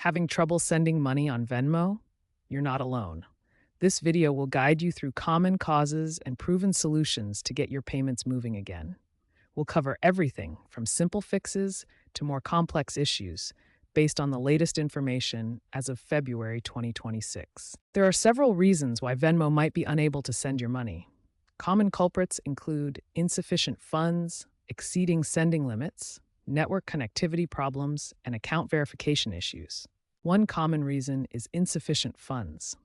Having trouble sending money on Venmo? You're not alone. This video will guide you through common causes and proven solutions to get your payments moving again. We'll cover everything from simple fixes to more complex issues based on the latest information as of February 2026. There are several reasons why Venmo might be unable to send your money. Common culprits include insufficient funds, exceeding sending limits, network connectivity problems, and account verification issues. One common reason is insufficient funds.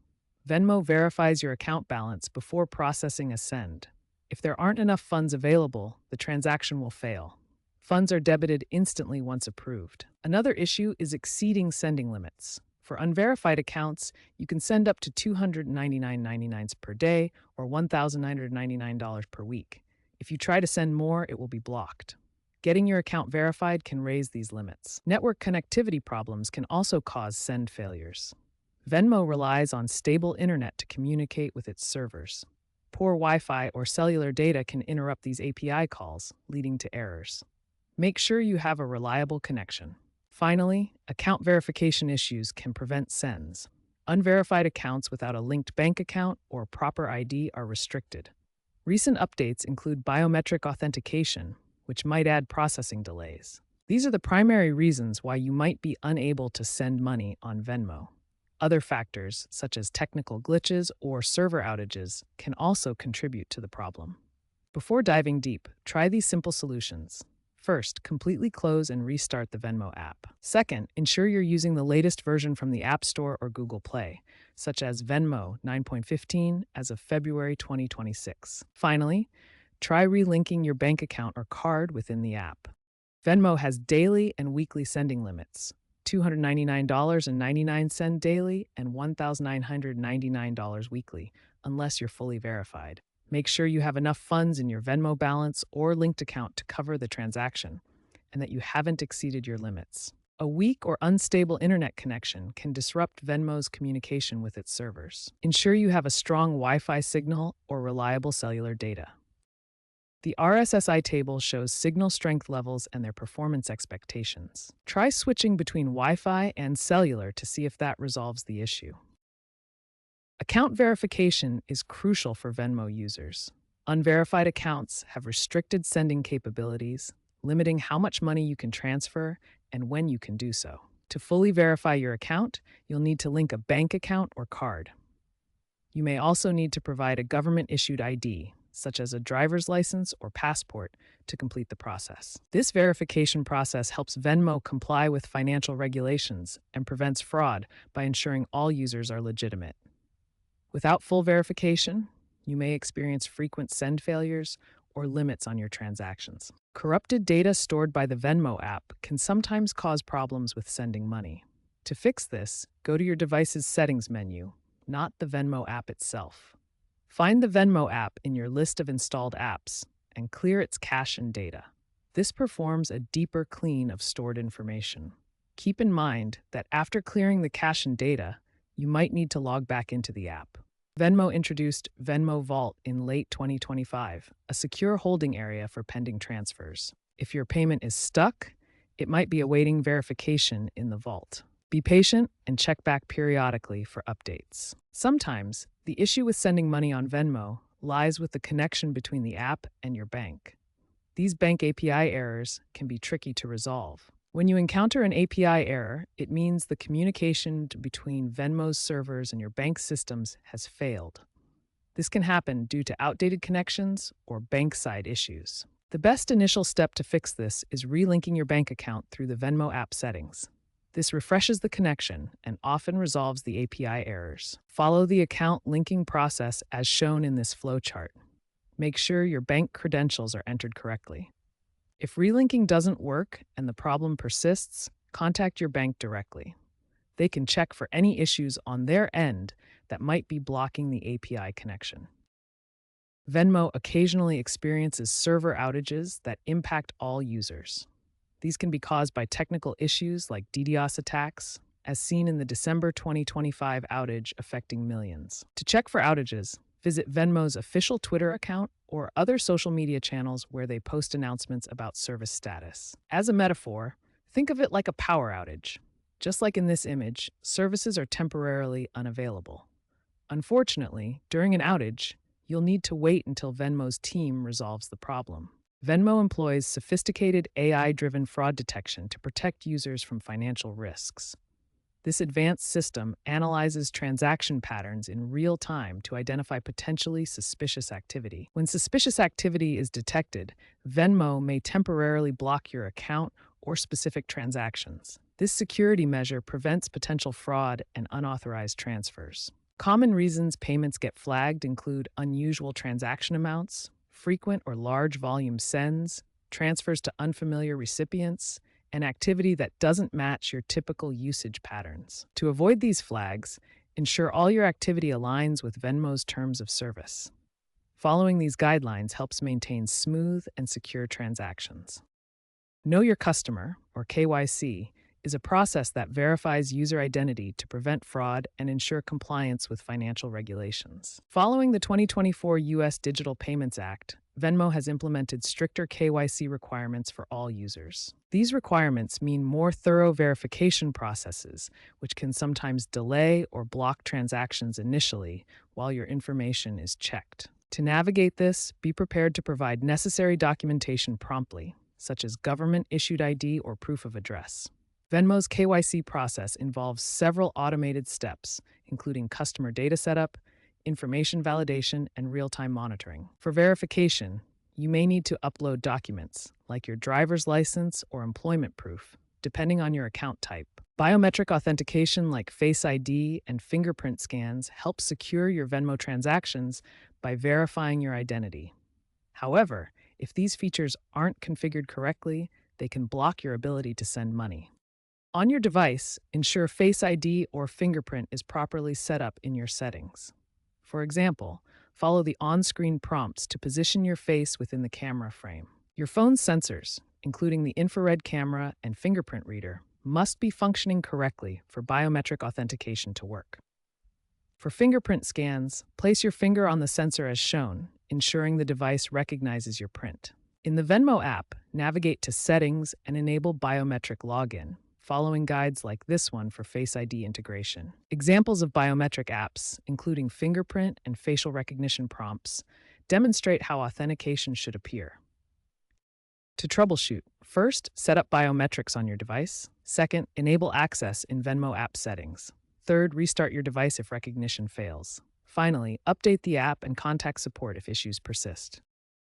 Venmo verifies your account balance before processing a send. If there aren't enough funds available, the transaction will fail. Funds are debited instantly once approved. Another issue is exceeding sending limits. For unverified accounts, you can send up to $299.99 per day or $1,999 per week. If you try to send more, it will be blocked. Getting your account verified can raise these limits. Network connectivity problems can also cause send failures. Venmo relies on stable internet to communicate with its servers. Poor Wi-Fi or cellular data can interrupt these API calls, leading to errors. Make sure you have a reliable connection. Finally, account verification issues can prevent sends. Unverified accounts without a linked bank account or proper ID are restricted. Recent updates include biometric authentication, which might add processing delays. These are the primary reasons why you might be unable to send money on Venmo. Other factors, such as technical glitches or server outages, can also contribute to the problem. Before diving deep, try these simple solutions. First, completely close and restart the Venmo app. Second, ensure you're using the latest version from the App Store or Google Play, such as Venmo 9.15 as of February 2026. Finally, try relinking your bank account or card within the app. Venmo has daily and weekly sending limits, $299.99 daily and $1,999 weekly, unless you're fully verified. Make sure you have enough funds in your Venmo balance or linked account to cover the transaction, and that you haven't exceeded your limits. A weak or unstable internet connection can disrupt Venmo's communication with its servers. Ensure you have a strong Wi-Fi signal or reliable cellular data. The RSSI table shows signal strength levels and their performance expectations. Try switching between Wi-Fi and cellular to see if that resolves the issue. Account verification is crucial for Venmo users. Unverified accounts have restricted sending capabilities, limiting how much money you can transfer and when you can do so. To fully verify your account, you'll need to link a bank account or card. You may also need to provide a government-issued ID, such as a driver's license or passport, to complete the process. This verification process helps Venmo comply with financial regulations and prevents fraud by ensuring all users are legitimate. Without full verification, you may experience frequent send failures or limits on your transactions. Corrupted data stored by the Venmo app can sometimes cause problems with sending money. To fix this, go to your device's settings menu, not the Venmo app itself. Find the Venmo app in your list of installed apps and clear its cache and data. This performs a deeper clean of stored information. Keep in mind that after clearing the cache and data, you might need to log back into the app. Venmo introduced Venmo Vault in late 2025, a secure holding area for pending transfers. If your payment is stuck, it might be awaiting verification in the vault. Be patient and check back periodically for updates. Sometimes, the issue with sending money on Venmo lies with the connection between the app and your bank. These bank API errors can be tricky to resolve. When you encounter an API error, it means the communication between Venmo's servers and your bank systems has failed. This can happen due to outdated connections or bank-side issues. The best initial step to fix this is relinking your bank account through the Venmo app settings. This refreshes the connection and often resolves the API errors. Follow the account linking process as shown in this flowchart. Make sure your bank credentials are entered correctly. If relinking doesn't work and the problem persists, contact your bank directly. They can check for any issues on their end that might be blocking the API connection. Venmo occasionally experiences server outages that impact all users. These can be caused by technical issues like DDoS attacks, as seen in the December 2025 outage affecting millions. To check for outages, visit Venmo's official Twitter account or other social media channels where they post announcements about service status. As a metaphor, think of it like a power outage. Just like in this image, services are temporarily unavailable. Unfortunately, during an outage, you'll need to wait until Venmo's team resolves the problem. Venmo employs sophisticated AI-driven fraud detection to protect users from financial risks. This advanced system analyzes transaction patterns in real time to identify potentially suspicious activity. When suspicious activity is detected, Venmo may temporarily block your account or specific transactions. This security measure prevents potential fraud and unauthorized transfers. Common reasons payments get flagged include unusual transaction amounts, frequent or large volume sends, transfers to unfamiliar recipients, and activity that doesn't match your typical usage patterns. To avoid these flags, ensure all your activity aligns with Venmo's terms of service. Following these guidelines helps maintain smooth and secure transactions. Know Your Customer, or KYC, is a process that verifies user identity to prevent fraud and ensure compliance with financial regulations. Following the 2024 U.S. Digital Payments Act, Venmo has implemented stricter KYC requirements for all users. These requirements mean more thorough verification processes, which can sometimes delay or block transactions initially while your information is checked. To navigate this, be prepared to provide necessary documentation promptly, such as government-issued ID or proof of address. Venmo's KYC process involves several automated steps, including customer data setup, information validation, and real-time monitoring. For verification, you may need to upload documents, like your driver's license or employment proof, depending on your account type. Biometric authentication like Face ID and fingerprint scans help secure your Venmo transactions by verifying your identity. However, if these features aren't configured correctly, they can block your ability to send money. On your device, ensure Face ID or fingerprint is properly set up in your settings. For example, follow the on-screen prompts to position your face within the camera frame. Your phone's sensors, including the infrared camera and fingerprint reader, must be functioning correctly for biometric authentication to work. For fingerprint scans, place your finger on the sensor as shown, ensuring the device recognizes your print. In the Venmo app, navigate to Settings and enable biometric login, following guides like this one for Face ID integration. Examples of biometric apps, including fingerprint and facial recognition prompts, demonstrate how authentication should appear. To troubleshoot, first, set up biometrics on your device. Second, enable access in Venmo app settings. Third, restart your device if recognition fails. Finally, update the app and contact support if issues persist.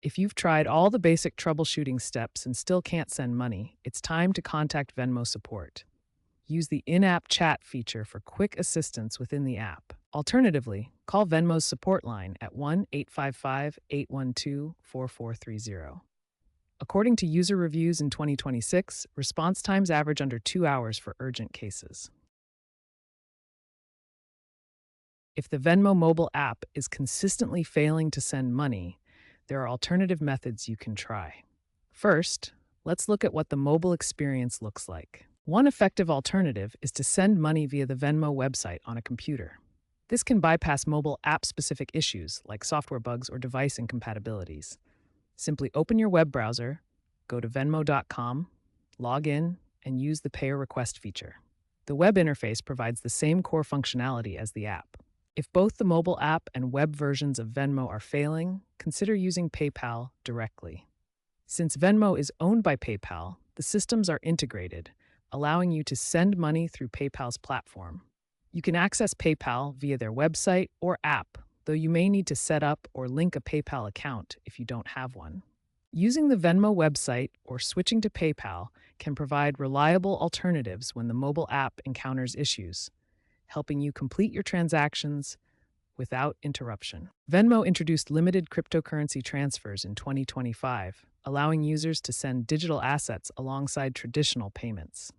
If you've tried all the basic troubleshooting steps and still can't send money, it's time to contact Venmo support. Use the in-app chat feature for quick assistance within the app. Alternatively, call Venmo's support line at 1-855-812-4430. According to user reviews in 2026, response times average under 2 hours for urgent cases. If the Venmo mobile app is consistently failing to send money, there are alternative methods you can try. First, let's look at what the mobile experience looks like. One effective alternative is to send money via the Venmo website on a computer. This can bypass mobile app-specific issues like software bugs or device incompatibilities. Simply open your web browser, go to Venmo.com, log in, and use the Pay a Request feature. The web interface provides the same core functionality as the app. If both the mobile app and web versions of Venmo are failing, consider using PayPal directly. Since Venmo is owned by PayPal, the systems are integrated, allowing you to send money through PayPal's platform. You can access PayPal via their website or app, though you may need to set up or link a PayPal account if you don't have one. Using the Venmo website or switching to PayPal can provide reliable alternatives when the mobile app encounters issues, helping you complete your transactions without interruption. Venmo introduced limited cryptocurrency transfers in 2025, allowing users to send digital assets alongside traditional payments.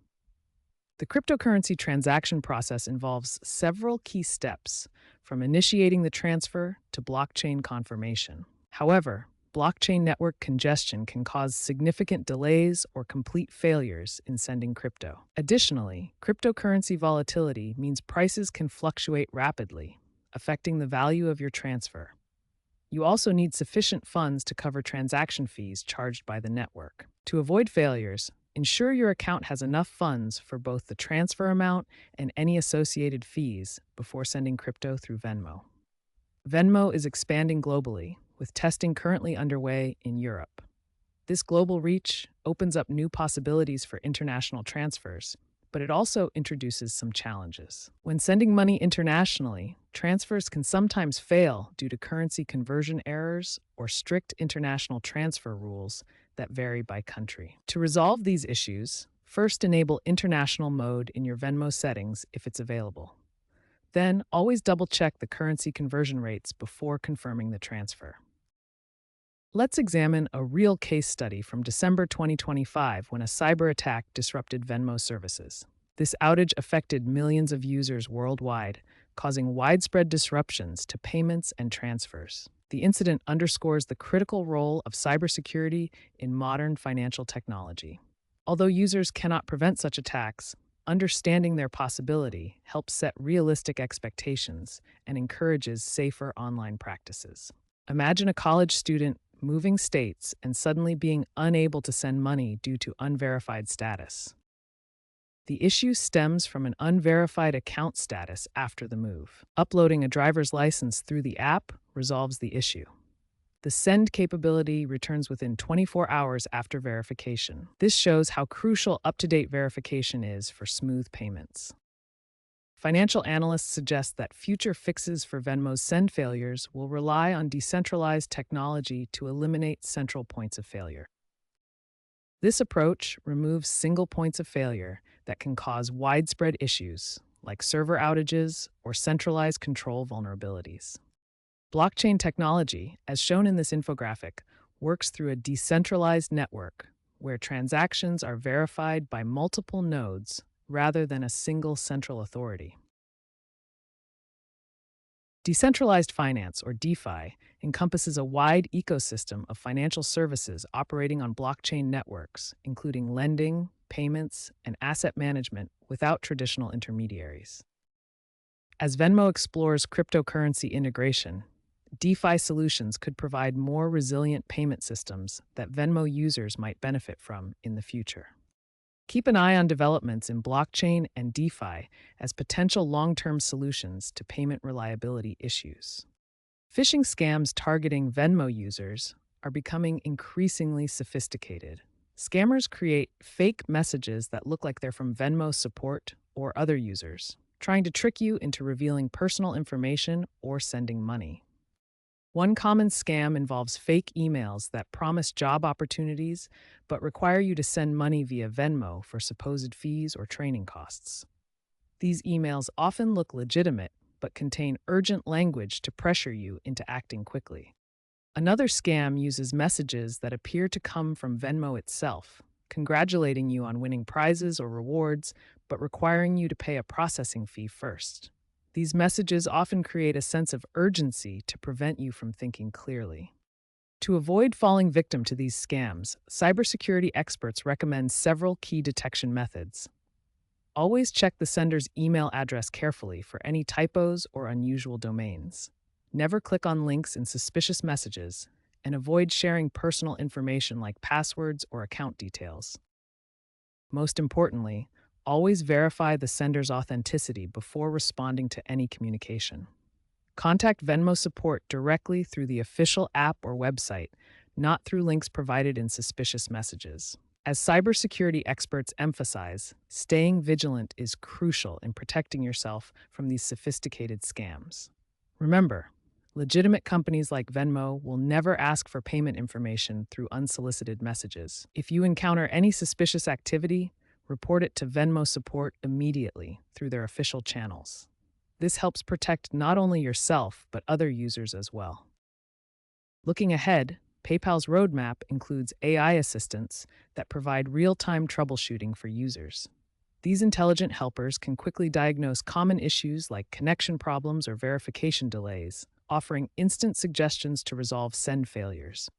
The cryptocurrency transaction process involves several key steps, from initiating the transfer to blockchain confirmation. However, blockchain network congestion can cause significant delays or complete failures in sending crypto. Additionally, cryptocurrency volatility means prices can fluctuate rapidly, affecting the value of your transfer. You also need sufficient funds to cover transaction fees charged by the network. To avoid failures, Ensure your account has enough funds for both the transfer amount and any associated fees before sending crypto through Venmo. Venmo is expanding globally, with testing currently underway in Europe. This global reach opens up new possibilities for international transfers, but it also introduces some challenges. When sending money internationally, transfers can sometimes fail due to currency conversion errors or strict international transfer rules that vary by country. To resolve these issues, first enable international mode in your Venmo settings if it's available. Then, always double-check the currency conversion rates before confirming the transfer. Let's examine a real case study from December 2025 when a cyber attack disrupted Venmo services. This outage affected millions of users worldwide, causing widespread disruptions to payments and transfers. The incident underscores the critical role of cybersecurity in modern financial technology. Although users cannot prevent such attacks, understanding their possibility helps set realistic expectations and encourages safer online practices. Imagine a college student moving states and suddenly being unable to send money due to unverified status. The issue stems from an unverified account status after the move. Uploading a driver's license through the app resolves the issue. The send capability returns within 24 hours after verification. This shows how crucial up-to-date verification is for smooth payments. Financial analysts suggest that future fixes for Venmo's send failures will rely on decentralized technology to eliminate central points of failure. This approach removes single points of failure that can cause widespread issues, like server outages or centralized control vulnerabilities. Blockchain technology, as shown in this infographic, works through a decentralized network where transactions are verified by multiple nodes rather than a single central authority. Decentralized finance, or DeFi, encompasses a wide ecosystem of financial services operating on blockchain networks, including lending, payments, and asset management without traditional intermediaries. As Venmo explores cryptocurrency integration, DeFi solutions could provide more resilient payment systems that Venmo users might benefit from in the future. Keep an eye on developments in blockchain and DeFi as potential long-term solutions to payment reliability issues. Phishing scams targeting Venmo users are becoming increasingly sophisticated. Scammers create fake messages that look like they're from Venmo support or other users, trying to trick you into revealing personal information or sending money. One common scam involves fake emails that promise job opportunities but require you to send money via Venmo for supposed fees or training costs. These emails often look legitimate but contain urgent language to pressure you into acting quickly. Another scam uses messages that appear to come from Venmo itself, congratulating you on winning prizes or rewards but requiring you to pay a processing fee first. These messages often create a sense of urgency to prevent you from thinking clearly. To avoid falling victim to these scams, cybersecurity experts recommend several key detection methods. Always check the sender's email address carefully for any typos or unusual domains. Never click on links in suspicious messages, and avoid sharing personal information like passwords or account details. Most importantly, always verify the sender's authenticity before responding to any communication. Contact Venmo support directly through the official app or website, not through links provided in suspicious messages. As cybersecurity experts emphasize, staying vigilant is crucial in protecting yourself from these sophisticated scams. Remember, legitimate companies like Venmo will never ask for payment information through unsolicited messages. If you encounter any suspicious activity, report it to Venmo support immediately through their official channels. This helps protect not only yourself, but other users as well. Looking ahead, PayPal's roadmap includes AI assistants that provide real-time troubleshooting for users. These intelligent helpers can quickly diagnose common issues like connection problems or verification delays, offering instant suggestions to resolve send failures.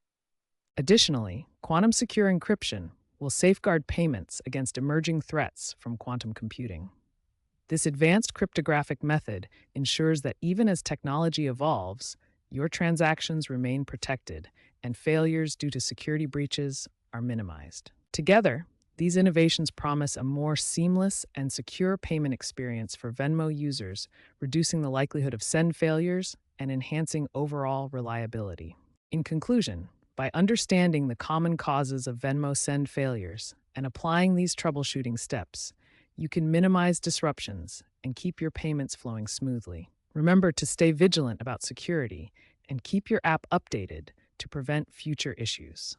Additionally, quantum-secure encryption will safeguard payments against emerging threats from quantum computing. This advanced cryptographic method ensures that even as technology evolves, your transactions remain protected and failures due to security breaches are minimized. Together, These innovations promise a more seamless and secure payment experience for Venmo users, reducing the likelihood of send failures and enhancing overall reliability. In conclusion, by understanding the common causes of Venmo send failures and applying these troubleshooting steps, you can minimize disruptions and keep your payments flowing smoothly. Remember to stay vigilant about security and keep your app updated to prevent future issues.